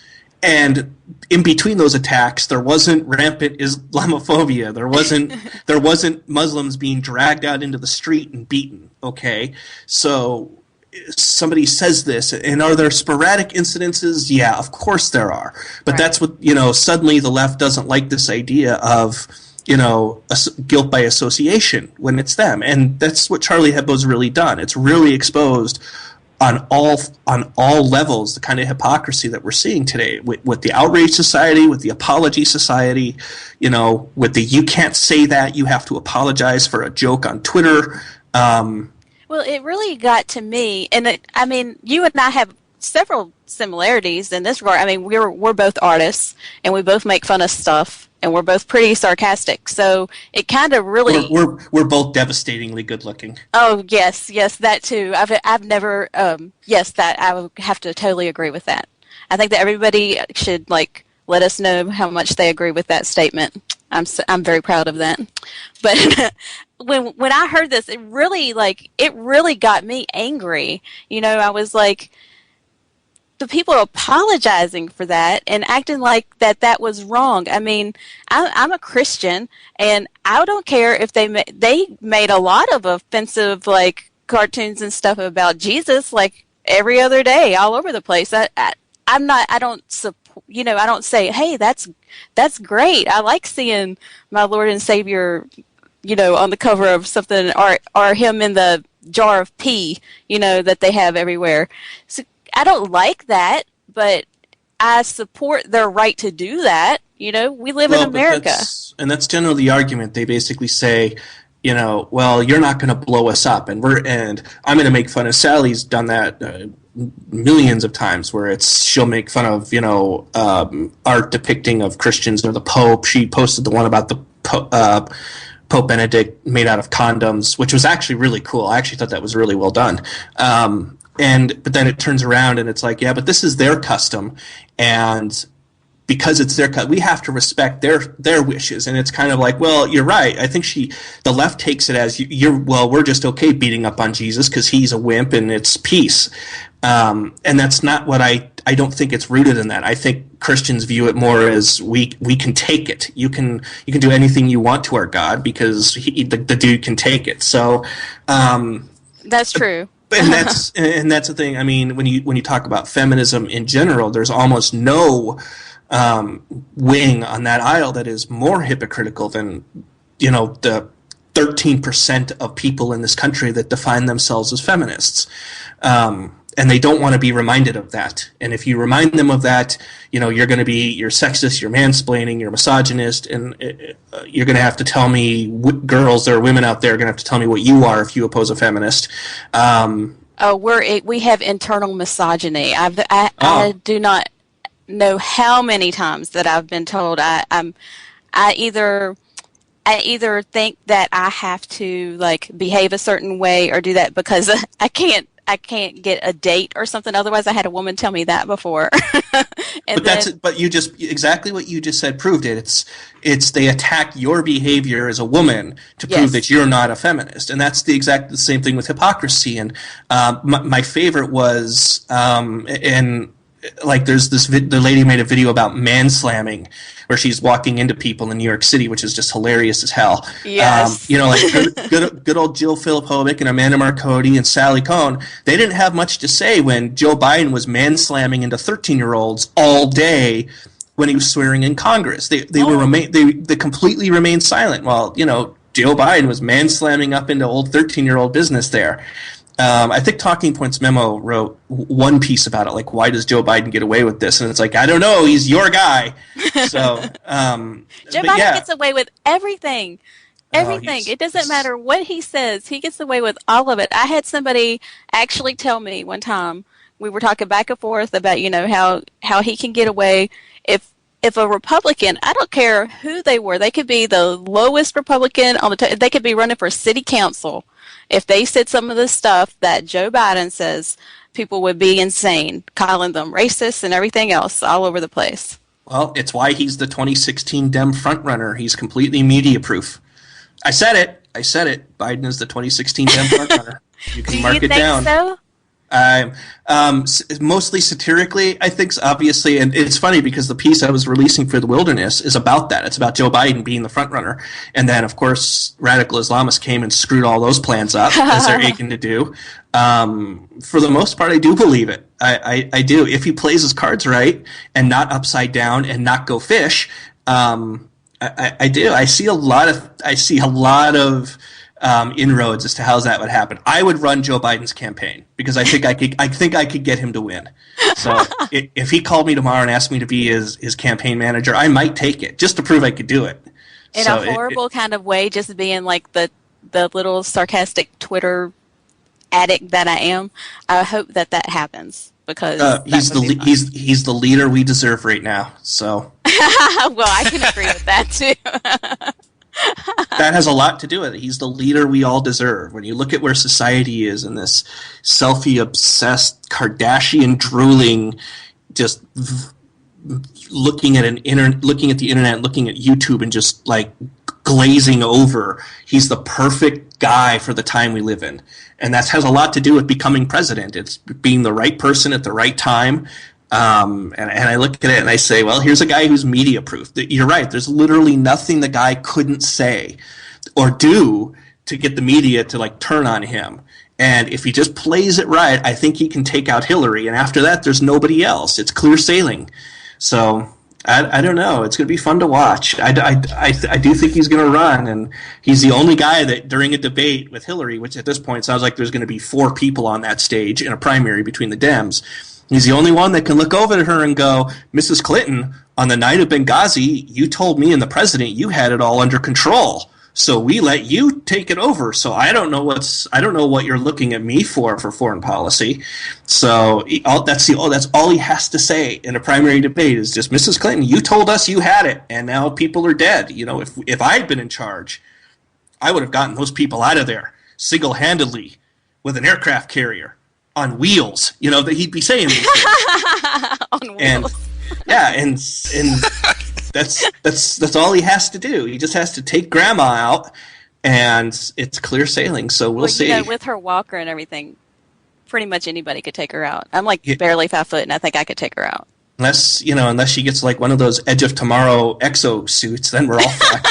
Speaker 14: And in between those attacks, there wasn't rampant Islamophobia. There wasn't Muslims being dragged out into the street and beaten. Okay, so somebody says this, and are there sporadic incidences? Yeah, of course there are. But that's what, you know, suddenly the left doesn't like this idea of, you know, guilt by association when it's them. And that's what Charlie Hebdo's really done. It's really exposed on all levels the kind of hypocrisy that we're seeing today with the outrage society, with the apology society, you know, with the you can't say that, you have to apologize for a joke on Twitter.
Speaker 12: Well, it really got to me, and I mean, you and I have several similarities in this regard. I mean, we're both artists, and we both make fun of stuff, and we're both pretty sarcastic. So it kind of really
Speaker 14: we're both devastatingly good looking.
Speaker 12: Oh yes, that too. I've never that I would have to totally agree with that. I think that everybody should let us know how much they agree with that statement. I'm very proud of that. But when I heard this, it really got me angry. You know, I was like, the people apologizing for that and acting like that was wrong. I mean, I'm a Christian, and I don't care if they made a lot of offensive cartoons and stuff about Jesus every other day all over the place. I don't say, hey, that's great. I like seeing my Lord and Savior, you know, on the cover of something, or him in the jar of pee, you know, that they have everywhere. So I don't like that, but I support their right to do that. You know, we live in America.
Speaker 14: That's generally the argument. They basically say, you know, well, you're not going to blow us up, and I'm going to make fun of. Sally's done that millions of times, where she'll make fun of, you know, art depicting of Christians or the Pope. She posted the one about the Pope Benedict made out of condoms, which was actually really cool. I actually thought that was really well done. But then it turns around and it's like, yeah, but this is their custom, and because it's their we have to respect their wishes. And it's kind of like, well, you're right. I think the left takes it as we're just okay beating up on Jesus because he's a wimp and it's peace. And that's not what I don't think it's rooted in that. I think Christians view it more as we can take it. You can do anything you want to our God because the dude can take it. So
Speaker 12: that's true.
Speaker 14: And that's the thing. I mean, when you talk about feminism in general, there's almost no wing on that aisle that is more hypocritical than, you know, the 13% of people in this country that define themselves as feminists. And they don't want to be reminded of that. And if you remind them of that, you know, you're sexist, you're mansplaining, you're misogynist, and you're going to have to tell me, girls or women out there are going to have to tell me what you are if you oppose a feminist.
Speaker 12: We have internal misogyny. I do not know how many times that I've been told I either think that I have to behave a certain way or do that because I can't get a date or something. Otherwise, I had a woman tell me that before.
Speaker 14: But you just exactly what you just said proved it. It's they attack your behavior as a woman to prove that you're not a feminist, and that's the same thing with hypocrisy. And my favorite was there's the lady made a video about manslamming, where she's walking into people in New York City, which is just hilarious as hell.
Speaker 12: Yes.
Speaker 14: You know, good old Jill Philippovic and Amanda Marcotti and Sally Cohn, they didn't have much to say when Joe Biden was manslamming into 13-year-olds all day when he was swearing in Congress. They completely remained silent while, you know, Joe Biden was manslamming up into old 13-year-old business there. I think Talking Points Memo wrote one piece about it, why does Joe Biden get away with this? And it's I don't know, he's your guy. So
Speaker 12: Joe Biden gets away with everything. Everything. It doesn't matter what he says. He gets away with all of it. I had somebody actually tell me one time, we were talking back and forth about, how he can get away if a Republican, I don't care who they were, they could be the lowest Republican on the they could be running for city council. If they said some of the stuff that Joe Biden says, people would be insane, calling them racist and everything else all over the place.
Speaker 14: Well, it's why he's the 2016 Dem frontrunner. He's completely media-proof. I said it. Biden is the 2016 Dem frontrunner. You can mark it down.
Speaker 12: So?
Speaker 14: Mostly satirically, I think, obviously, and it's funny because the piece I was releasing for The Wilderness is about that. It's about Joe Biden being the front runner, and then, of course, radical Islamists came and screwed all those plans up, as they're aching to do. For the most part, I do believe it. I do. If he plays his cards right and not upside down and not go fish, I do. I see a lot of inroads as to how that would happen. I would run Joe Biden's campaign because I think I could get him to win. So if he called me tomorrow and asked me to be his campaign manager, I might take it just to prove I could do it.
Speaker 12: In a horrible kind of way, just being like the little sarcastic Twitter addict that I am. I hope that happens because
Speaker 14: he's the leader we deserve right now. So
Speaker 12: well, I can agree with that too.
Speaker 14: That has a lot to do with it. He's the leader we all deserve. When you look at where society is in this selfie-obsessed, Kardashian-drooling, just looking at the internet, looking at YouTube, and just like glazing over, he's the perfect guy for the time we live in. And that has a lot to do with becoming president. It's being the right person at the right time. And I look at it and I say, well, here's a guy who's media-proof. You're right. There's literally nothing the guy couldn't say or do to get the media to like turn on him. And if he just plays it right, I think he can take out Hillary. And after that, there's nobody else. It's clear sailing. So I don't know. It's going to be fun to watch. I do think he's going to run. And he's the only guy that during a debate with Hillary, which at this point sounds like there's going to be 4 people on that stage in a primary between the Dems, he's the only one that can look over at her and go, Mrs. Clinton, on the night of Benghazi, you told me and the president you had it all under control. So we let you take it over. So I don't know what you're looking at me for foreign policy. So that's all he has to say in a primary debate is just, Mrs. Clinton, you told us you had it, and now people are dead. If I'd been in charge, I would have gotten those people out of there single-handedly with an aircraft carrier. On wheels, that he'd be saying these things.
Speaker 12: On wheels.
Speaker 14: And that's all he has to do. He just has to take grandma out, and it's clear sailing. So we'll see.
Speaker 12: With her walker and everything, pretty much anybody could take her out. I'm barely 5 foot, and I think I could take her out. Unless
Speaker 14: she gets like one of those Edge of Tomorrow exo suits, then we're all fine.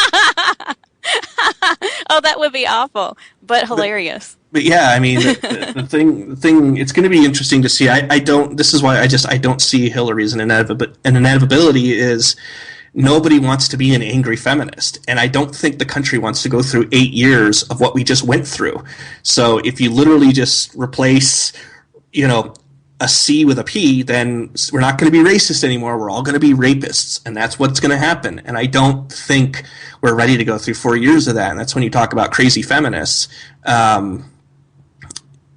Speaker 12: Oh, that would be awful, but hilarious.
Speaker 14: But yeah, I mean, the thing, it's going to be interesting to see. This is why I don't see Hillary as an inevitability is nobody wants to be an angry feminist. And I don't think the country wants to go through 8 years of what we just went through. So if you literally just replace, a C with a P, then we're not going to be racist anymore. We're all going to be rapists, and that's what's going to happen. And I don't think we're ready to go through 4 years of that. And that's when you talk about crazy feminists.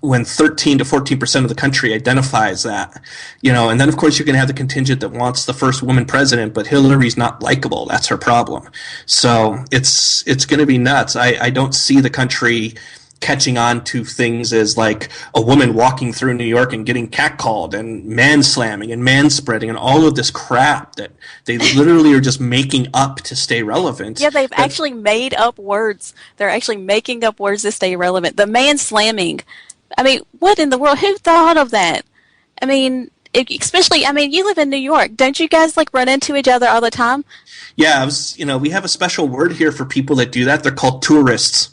Speaker 14: When 13 to 14% of the country identifies that, and then of course you're going to have the contingent that wants the first woman president, but Hillary's not likable. That's her problem. So it's going to be nuts. I don't see the country catching on to things as like a woman walking through New York and getting catcalled and man-slamming and man-spreading and all of this crap that they literally are just making up to stay relevant.
Speaker 12: Yeah, they've actually made up words. They're actually making up words to stay relevant. The man-slamming. I mean, what in the world? Who thought of that? I mean, especially, you live in New York. Don't you guys run into each other all the time?
Speaker 14: Yeah, we have a special word here for people that do that. They're called tourists.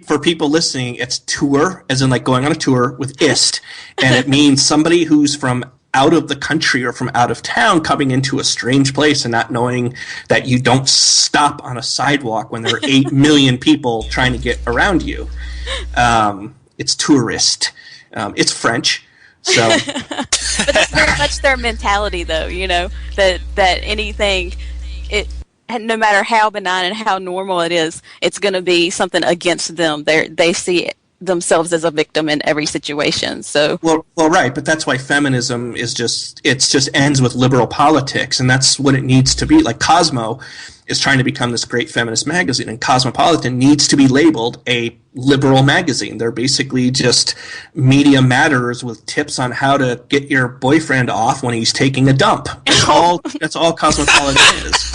Speaker 14: For people listening, it's tour, as in going on a tour with ist, and it means somebody who's from out of the country or from out of town coming into a strange place and not knowing that you don't stop on a sidewalk when there are 8 million people trying to get around you. It's tourist. It's French. So,
Speaker 12: but that's very much their mentality, though. That anything no matter how benign and how normal it is, it's going to be something against them. They see themselves as a victim in every situation. So
Speaker 14: well, right, but that's why feminism is just ends with liberal politics, and that's what it needs to be. Like Cosmo is trying to become this great feminist magazine, and Cosmopolitan needs to be labeled a liberal magazine. They're basically just media matters with tips on how to get your boyfriend off when he's taking a dump. That's all Cosmopolitan is.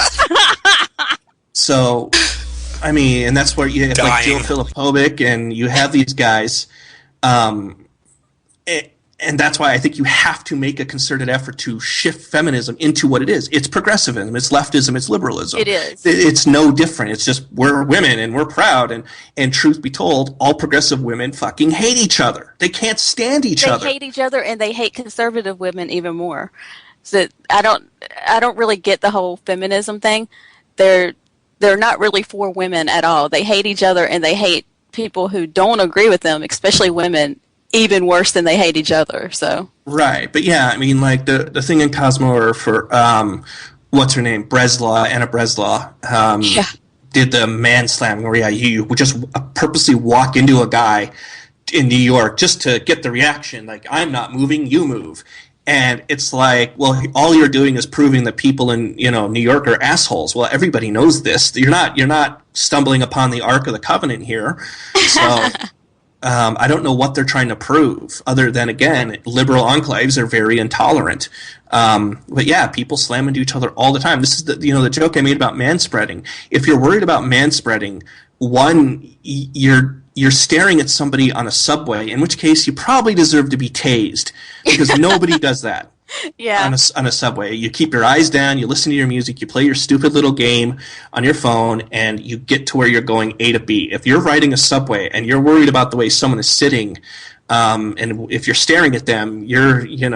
Speaker 14: So, I mean, and that's where you have like Jill Filipovic, and you have these guys, and that's why I think you have to make a concerted effort to shift feminism into what it is. It's progressivism, it's leftism, it's liberalism.
Speaker 12: It is.
Speaker 14: It's no different. It's just we're women and we're proud, and truth be told, all progressive women fucking hate each other. They can't stand each other.
Speaker 12: They hate each other, and they hate conservative women even more. So I don't really get the whole feminism thing. They're not really for women at all. They hate each other, and they hate people who don't agree with them, especially women, even worse than they hate each other. So
Speaker 14: right, but yeah, I mean, like the thing in Cosmo, or for what's her name, Anna Breslaw, did the man slam where you would just purposely walk into a guy in New York just to get the reaction, like, I'm not moving, you move. And it's like, well, all you're doing is proving that people in, New York are assholes. Well, everybody knows this. You're not stumbling upon the Ark of the Covenant here. So I don't know what they're trying to prove, other than, again, liberal enclaves are very intolerant. But yeah, people slam into each other all the time. This is the joke I made about manspreading. If you're worried about manspreading, one, you're staring at somebody on a subway, in which case you probably deserve to be tased, because nobody does that.
Speaker 12: Yeah.
Speaker 14: On a subway. You keep your eyes down, you listen to your music, you play your stupid little game on your phone, and you get to where you're going A to B. If you're riding a subway and you're worried about the way someone is sitting, and if you're staring at them, you're
Speaker 12: in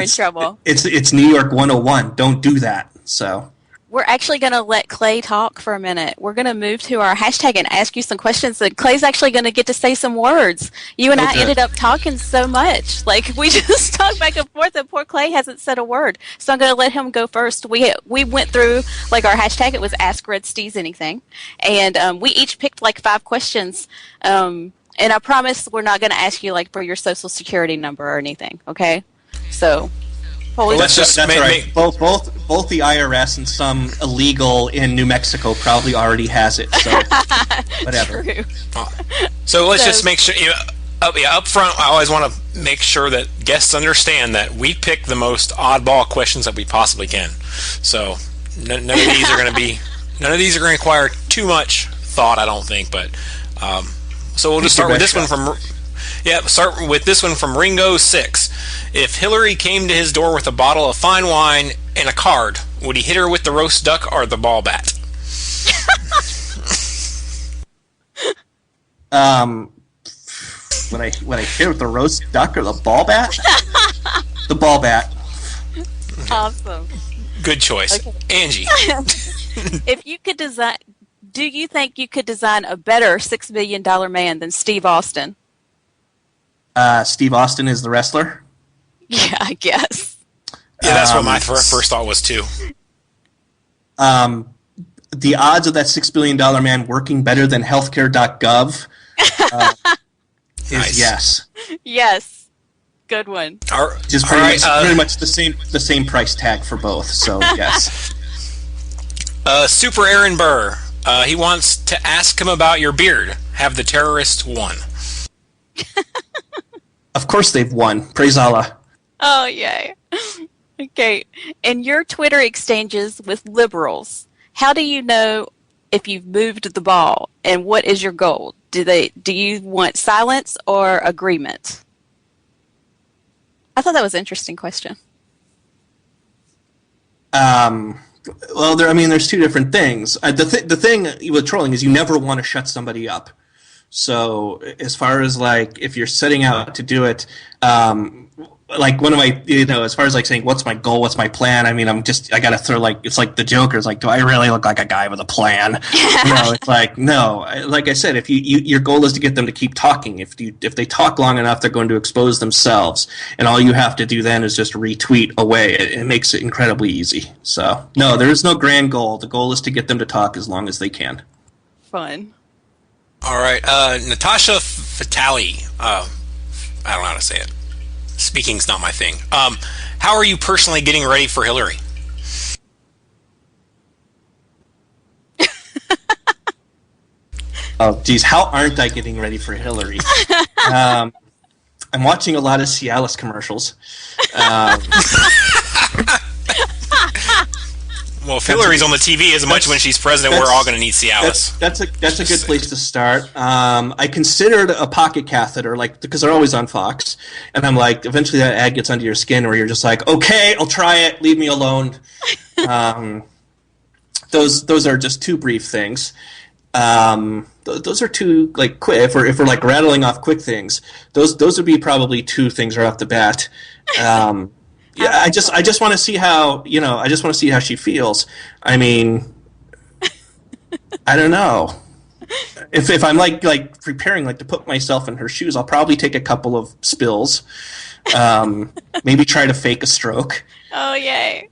Speaker 12: trouble.
Speaker 14: It's New York 101. Don't do that. So
Speaker 12: we're actually going to let Clay talk for a minute. We're going to move to our hashtag and ask you some questions. And Clay's actually going to get to say some words. You and I ended up talking so much. Like, we just talked back and forth, and poor Clay hasn't said a word. So I'm going to let him go first. We went through, like, our hashtag. It was Ask Red Steez Anything. And we each picked, like, 5 questions. And I promise we're not going to ask you, like, for your social security number or anything, okay? So
Speaker 14: let's just make both the IRS and some illegal in New Mexico probably already has it. So whatever.
Speaker 12: True.
Speaker 13: So let's just make sure up front. I always want to make sure that guests understand that we pick the most oddball questions that we possibly can. So none of these are going to require too much thought, I don't think. But so we'll just start with this one from. Yeah, start with this one from Ringo 6. If Hillary came to his door with a bottle of fine wine and a card, would he hit her with the roast duck or the ball bat?
Speaker 14: When I hit her with the roast duck or the ball bat? The ball bat.
Speaker 12: Awesome.
Speaker 13: Good choice. Okay. Angie.
Speaker 12: If you could design, do you think you could design a better $6 million man than Steve Austin?
Speaker 14: Steve Austin is the wrestler?
Speaker 12: Yeah, I guess.
Speaker 13: Yeah, that's what my first thought was, too.
Speaker 14: The odds of that $6 billion man working better than healthcare.gov is yes.
Speaker 12: Yes. Good one.
Speaker 14: Just pretty much the same price tag for both, so yes.
Speaker 13: Super Aaron Burr. He wants to ask him about your beard. Have the terrorists won?
Speaker 14: Of course they've won. Praise Allah.
Speaker 12: Oh, yay. Okay. In your Twitter exchanges with liberals, how do you know if you've moved the ball, and what is your goal? Do you want silence or agreement? I thought that was an interesting question.
Speaker 14: Well, there's two different things. The thing with trolling is you never want to shut somebody up. So as far as, like, if you're setting out to do it, like one of my, as far as like saying what's my goal, what's my plan, I mean, I gotta throw, like, it's like the Joker's like, do I really look like a guy with a plan? It's like, no. Like I said, if your goal is to get them to keep talking. If they talk long enough, they're going to expose themselves, and all you have to do then is just retweet away. It makes it incredibly easy. So no, there is no grand goal. The goal is to get them to talk as long as they can.
Speaker 12: Fun.
Speaker 13: All right, Natasha Fatali. I don't know how to say it. Speaking's not my thing. How are you personally getting ready for Hillary?
Speaker 14: Oh, geez, how aren't I getting ready for Hillary? I'm watching a lot of Cialis commercials.
Speaker 13: Well, if Hillary's on the TV as much when she's president, we're all going to need Cialis.
Speaker 14: That's a good place to start. I considered a pocket catheter, because they're always on Fox, and I'm like, eventually that ad gets under your skin, where you're just like, okay, I'll try it. Leave me alone. Those are just two brief things. Those are two quick. If we're like rattling off quick things, those would be probably two things right off the bat. Yeah, I just want to see how I just want to see how she feels. I mean, I don't know. If I'm like preparing to put myself in her shoes, I'll probably take a couple of spills. Maybe try to fake a stroke.
Speaker 12: Oh yay!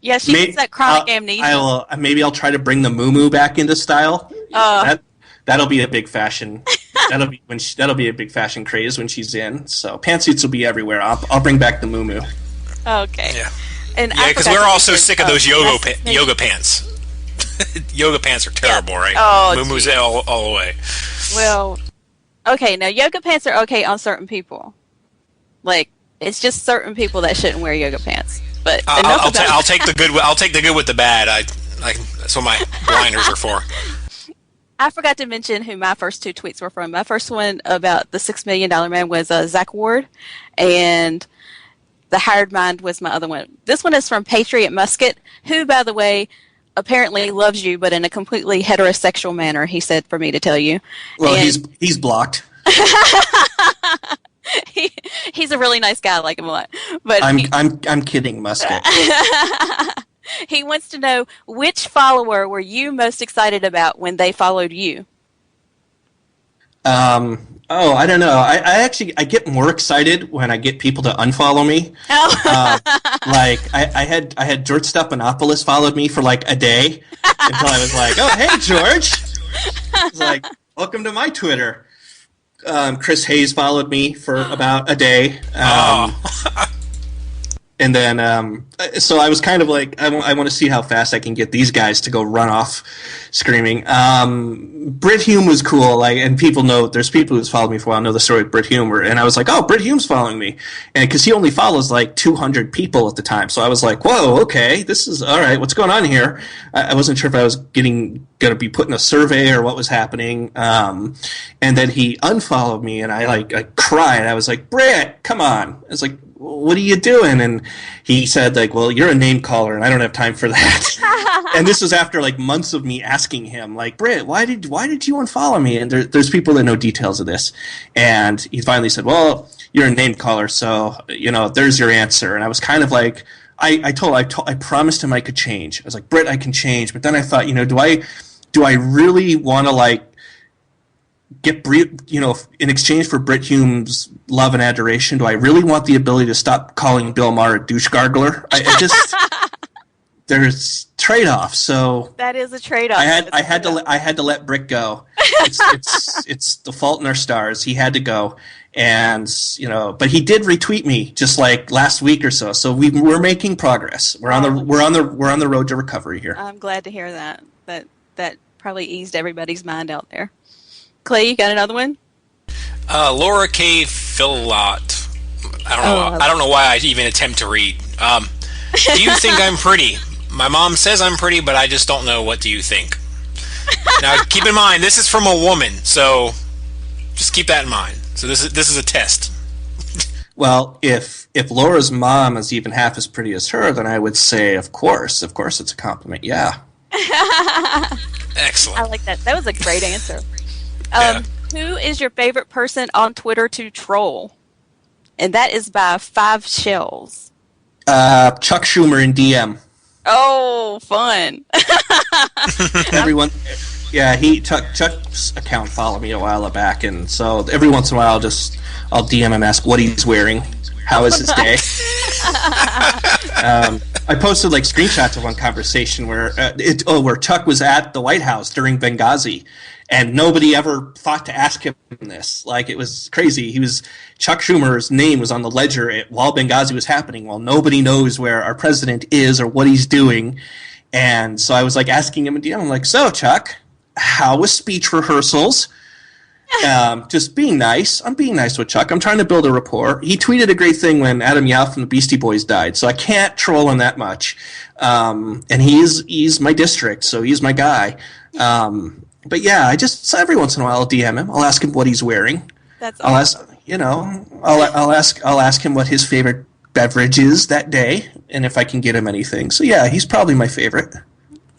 Speaker 12: Yeah, she gets that chronic amnesia.
Speaker 14: Maybe I'll try to bring the moo back into style. That'll be a big fashion. That'll be a big fashion craze when she's in. So pantsuits will be everywhere. I'll bring back the moo.
Speaker 12: Okay.
Speaker 13: Yeah.
Speaker 12: And
Speaker 13: because we're all so sick of those yoga pants. Yoga pants are terrible, right?
Speaker 12: Oh,
Speaker 13: moo-moos all the way.
Speaker 12: Well, okay. Now yoga pants are okay on certain people. It's just certain people that shouldn't wear yoga pants. But
Speaker 13: I'll take the good. I'll take the good with the bad. That's what my blinders are for.
Speaker 12: I forgot to mention who my first two tweets were from. My first one about the $6 Million Man was Zach Ward, and the Hired Mind was my other one. This one is from Patriot Musket, who, by the way, apparently loves you, but in a completely heterosexual manner, he said for me to tell you.
Speaker 14: Well, he's blocked.
Speaker 12: He's a really nice guy. I like him a lot. But
Speaker 14: I'm kidding, Musket.
Speaker 12: He wants to know, which follower were you most excited about when they followed you?
Speaker 14: I don't know. I get more excited when I get people to unfollow me.
Speaker 12: Oh.
Speaker 14: I had George Stephanopoulos followed me for a day until I was like, oh, hey, George. I was like, welcome to my Twitter. Chris Hayes followed me for about a day. And then, so I was kind of like, I want to see how fast I can get these guys to go run off screaming. Brit Hume was cool, and people know, there's people who's followed me for a while know the story of Brit Hume, and I was like, oh, Brit Hume's following me. And because he only follows 200 people at the time. So I was like, whoa, okay, this is, all right, what's going on here? I wasn't sure if I was going to be put in a survey or what was happening. And then he unfollowed me, and I cried. I was like, Brit, come on. I was like, what are you doing? And he said, well, you're a name caller, and I don't have time for that. And this was after months of me asking him, Britt, why did you unfollow me? And there's people that know details of this. And he finally said, well, you're a name caller, so there's your answer. And I was kind of like, I promised him I could change. I was like, Britt, I can change. But then I thought, do I really want to get in exchange for Brit Hume's love and adoration, do I really want the ability to stop calling Bill Maher a douche gargler? I just there's trade-offs. So
Speaker 12: that is a trade-off.
Speaker 14: I had to let Britt go. It's the fault in our stars. He had to go, and but he did retweet me just last week or so. So we're making progress. We're on the road to recovery here.
Speaker 12: I'm glad to hear that. That probably eased everybody's mind out there. Clay, you got another one?
Speaker 13: Laura K. Philott. I don't know why I even attempt to read. Do you think I'm pretty? My mom says I'm pretty, but I just don't know. What do you think? Now, keep in mind, this is from a woman, so just keep that in mind. So this is a test.
Speaker 14: Well, if Laura's mom is even half as pretty as her, then I would say, of course, it's a compliment. Yeah.
Speaker 13: Excellent.
Speaker 12: I like that. That was a great answer.
Speaker 13: Yeah.
Speaker 12: Who is your favorite person on Twitter to troll? and that is by 5 Shells.
Speaker 14: Chuck Schumer in DM.
Speaker 12: Oh, fun.
Speaker 14: Everyone, yeah, Chuck's account followed me a while back, and so every once in a while I'll DM him, ask what he's wearing, how is his day. I posted like screenshots of one conversation where Chuck was at the White House during Benghazi, and nobody ever thought to ask him this. Like, it was crazy. Chuck Schumer's name was on the ledger while Benghazi was happening, while nobody knows where our president is or what he's doing. And so I was like asking him, I'm like, so Chuck, how was speech rehearsals? Just being nice. I'm being nice with Chuck. I'm trying to build a rapport. He tweeted a great thing when Adam Yauch from the Beastie Boys died, so I can't troll him that much. And he's my district, so he's my guy. But yeah, so every once in a while I'll DM him. I'll ask him what he's wearing.
Speaker 12: That's awesome.
Speaker 14: I'll ask him what his favorite beverage is that day, and if I can get him anything. So yeah, he's probably my favorite.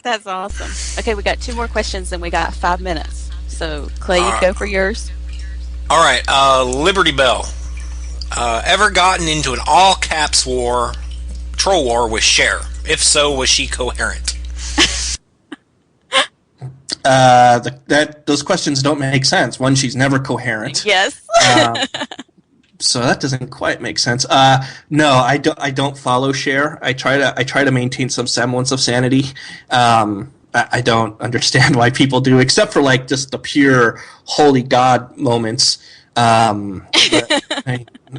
Speaker 12: That's awesome. Okay, we got 2 more questions and we got 5 minutes. So Clay, you go for yours.
Speaker 13: All right, Liberty Bell. Ever gotten into an all caps troll war with Cher? If so, was she coherent?
Speaker 14: Those questions don't make sense. One, she's never coherent.
Speaker 12: Yes.
Speaker 14: So that doesn't quite make sense. No, I don't follow Cher. I try to maintain some semblance of sanity. I don't understand why people do, except for like just the pure holy God moments. I've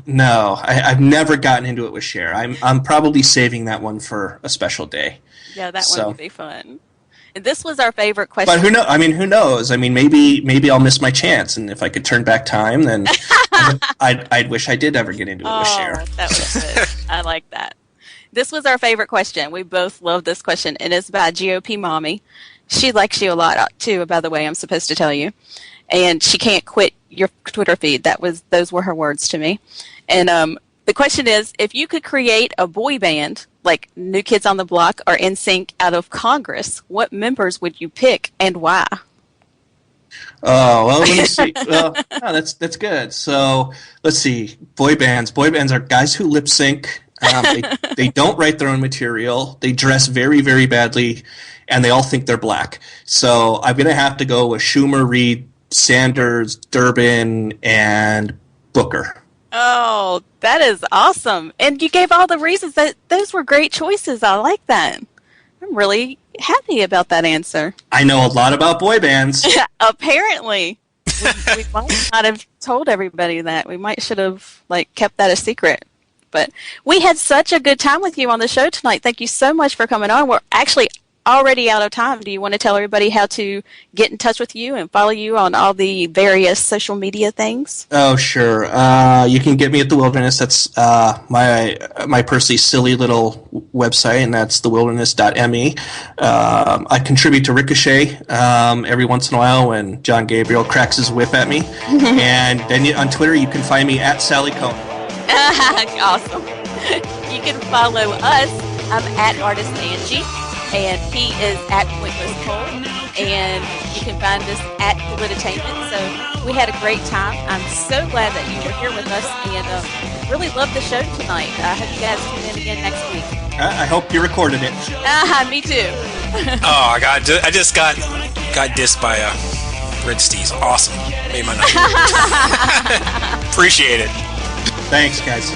Speaker 14: never gotten into it with Cher. I'm probably saving that one for a special day.
Speaker 12: Yeah, that one would be fun. And this was our favorite question.
Speaker 14: But who knows? I mean, maybe I'll miss my chance, and if I could turn back time, then I'd wish I did ever get into it with Cher.
Speaker 12: That was good. I like that. This was our favorite question. We both love this question, and it's by GOP Mommy. She likes you a lot, too, by the way, I'm supposed to tell you. And she can't quit your Twitter feed. Those were her words to me. And the question is, if you could create a boy band like New Kids on the Block or NSYNC out of Congress, what members would you pick and why?
Speaker 14: Oh, well, let me see. Well, that's good. So let's see. Boy bands. Boy bands are guys who lip sync. They don't write their own material. They dress very, very badly, and they all think they're black. So I'm going to have to go with Schumer, Reid, Sanders, Durbin, and Booker.
Speaker 12: Oh, that is awesome. And you gave all the reasons. Those were great choices. I like that. I'm really happy about that answer.
Speaker 14: I know a lot about boy bands.
Speaker 12: Apparently. We might not have told everybody that. We should have kept that a secret. But we had such a good time with you on the show tonight. Thank you so much for coming on. We're actually already out of time. Do you want to tell everybody how to get in touch with you and follow you on all the various social media things?
Speaker 14: Oh, sure. You can get me at The Wilderness. That's my personally silly little website, and that's thewilderness.me. I contribute to Ricochet every once in a while when John Gabriel cracks his whip at me. And then on Twitter, you can find me at Sally Cohn.
Speaker 12: Awesome. You can follow us. I'm at Artist Angie, and he is at Pointless Cole, and you can find us at Polititainment. So we had a great time. I'm so glad that you were here with us, and really loved the show tonight. I hope you guys tune in again next week.
Speaker 14: I hope you recorded it.
Speaker 12: Me too.
Speaker 13: Oh, I just got dissed by Red Steez. Awesome. Made my night. Appreciate it.
Speaker 14: Thanks, guys.